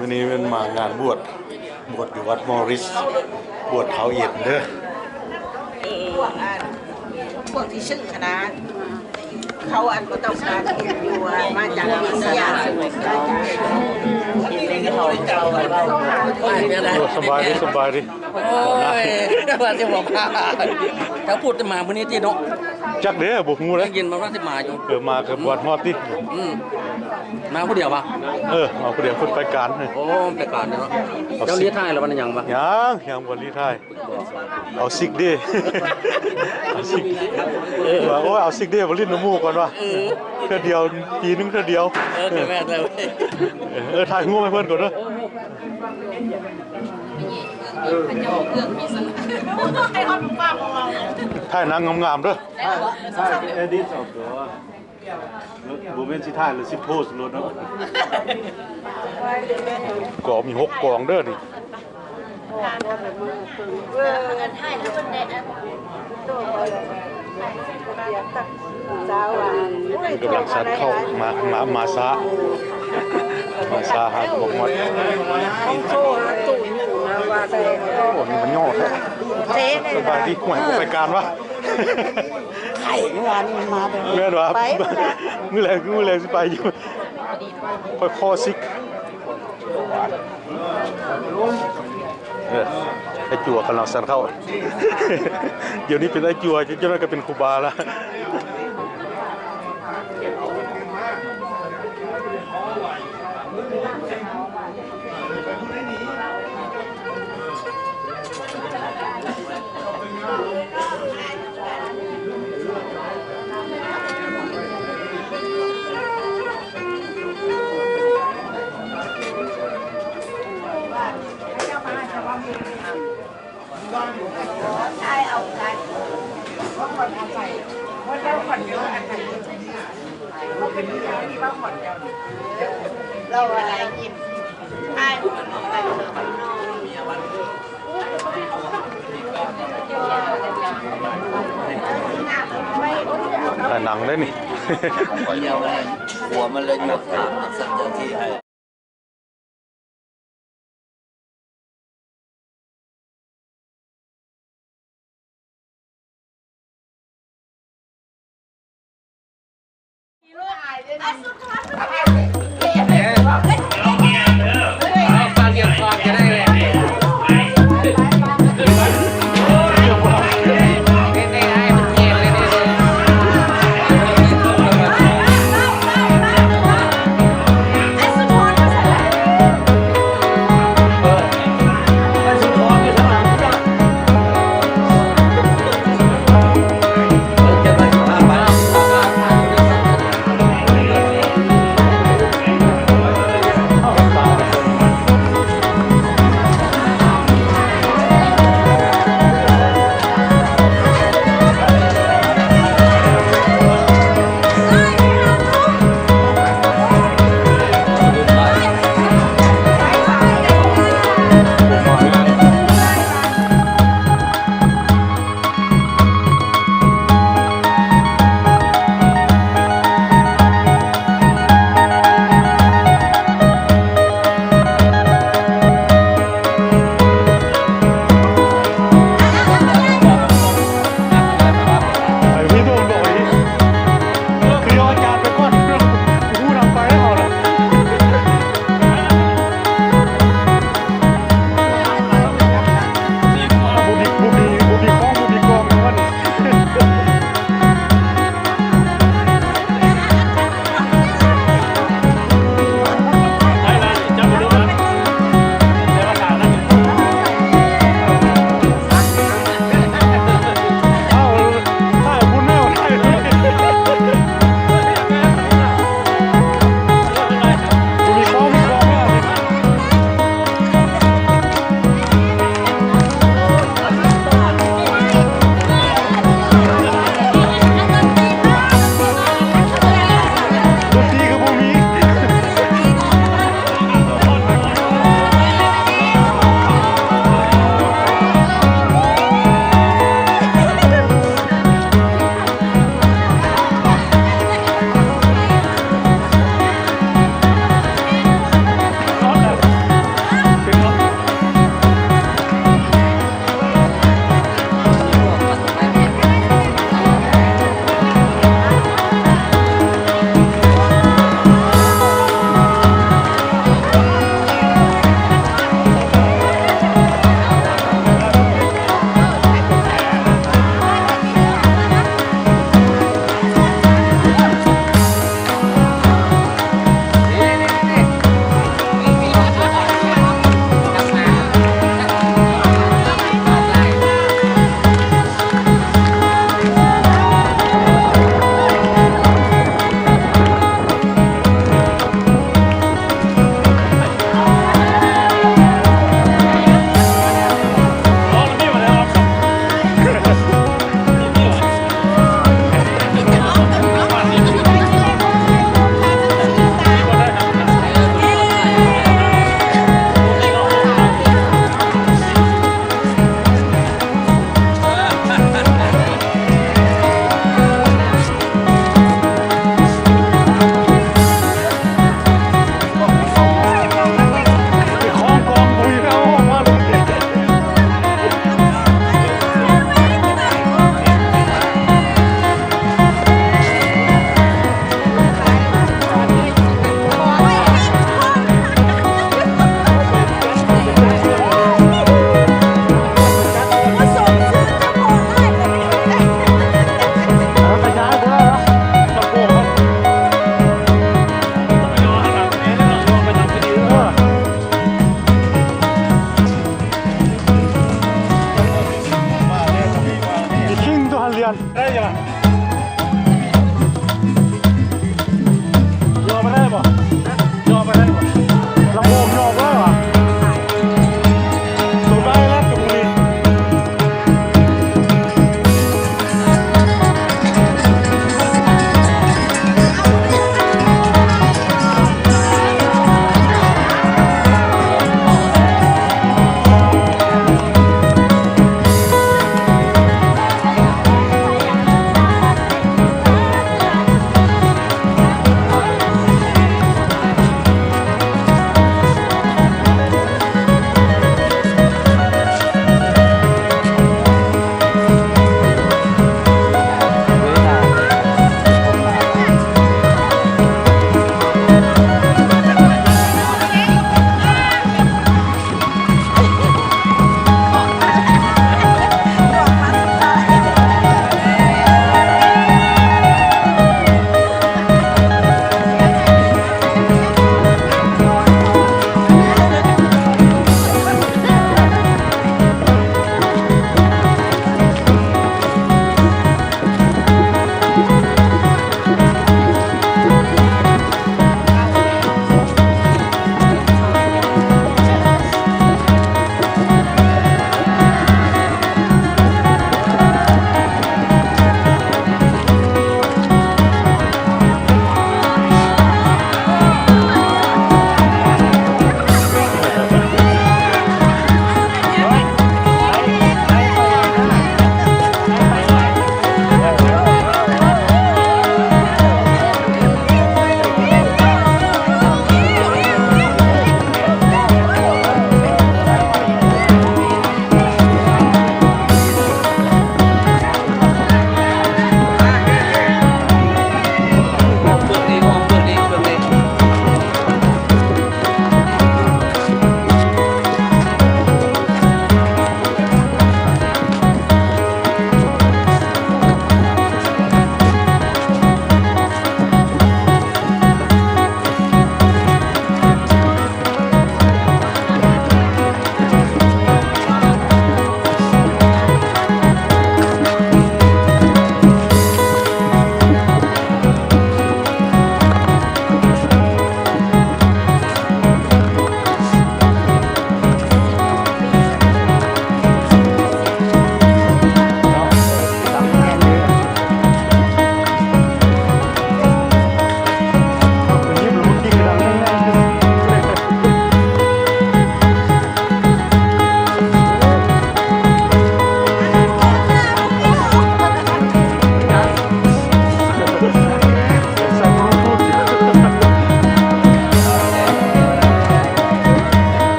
วันนี้เป็นมางานบวชอยู่วัดมอริสบวชเขาเย็นเด้อพวกที่ชื่อคณะเขาอันก็ต้องการอยู่มาจากอินเดียสบายดิสบายดิโอ้ยว่าจะบอกว่าถ้าพูดจะมาวันนี้ที่เนาะจักเด้อบุกงูเลยยินมาว่าจะมาอยู่มากับบวชฮอดดิมาผู้เดียวปะเอาผู้เดียวขึ้นไปการโอ้ไปการเนาะเจ้าเลี้ยท่ายแล้วมันยังปะยังบวชลีท่ายเอาซิกเด้เอาซิกโอ้ยเอาซิกเด้มาลิ้นน้ำมูกก่อนวะเพื่อเดียวปีนึงเพื่อเดียวแม่เลยถ่ายงูให้เพื่อนก่อนเด้อถ่ายนางงามๆเด้อถ่ายเอดิสออกตัวโมเมนต์สิถ่ายหรือสิโพสรถเนาะกอมี6กองเด้อนี่กำลังซัดเข้ามาซาหาบอกหมดโอ้นี่มันย่อแท้สบายดีหวยไปการวะไข่เมื่อวานนี้มาเมื่อวานมือแรงสิไปอยู่ค่อยคอซิกไอ้จั่วกำลังสั่นเข้าเดี๋ยวนี้เป็นไอ้จั่วจะน่าจะเป็นครูบาแล้วเราอะไรกินไอ้แต่หนังได้นี่หัวมันเลยหมดสักเจ้าที่ให้ฟังเกี่ยวกับจะได้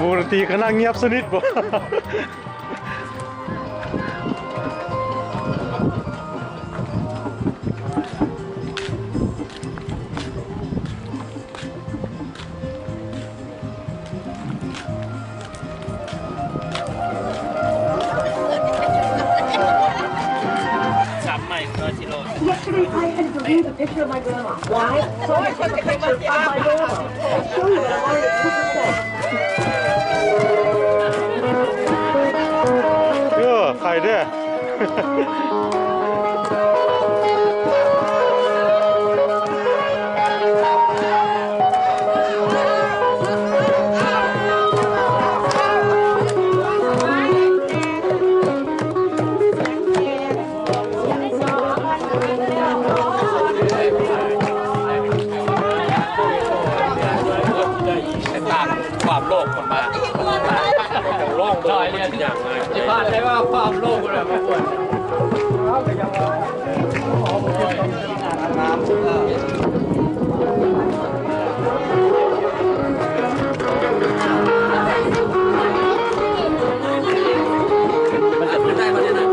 วงดนตรีก็นั่งเงียบสนิทบ่ Yesterday, I had to read a picture of my grandma. Why? So I took a picture of my grandma. I'll show you what I wanted to say. ใครเด้อ ความโลภมันมาโลภลอยเนี่ยอย่างไรที่บ้านใช้ว่าความโลภอะไรมาบ่นมันจะขึ้นได้มาเนี่ยนะ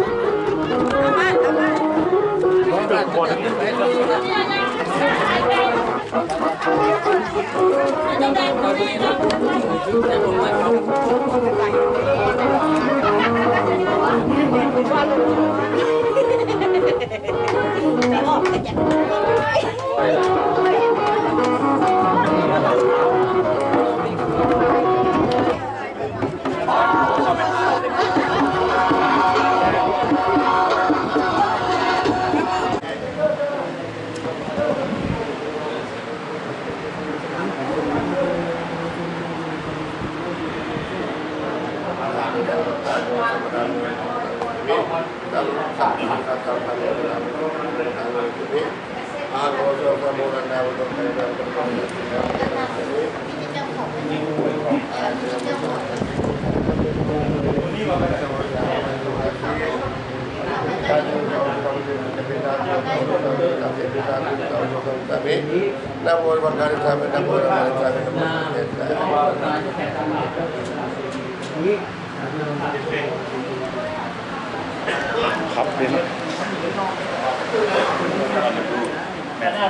ครับเป็น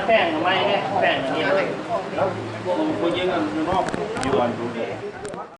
แป้งทำไมเนี่ยแป้งอย่างนี้แล้วพวกมึงยิงกันนอกอยู่วันดูดี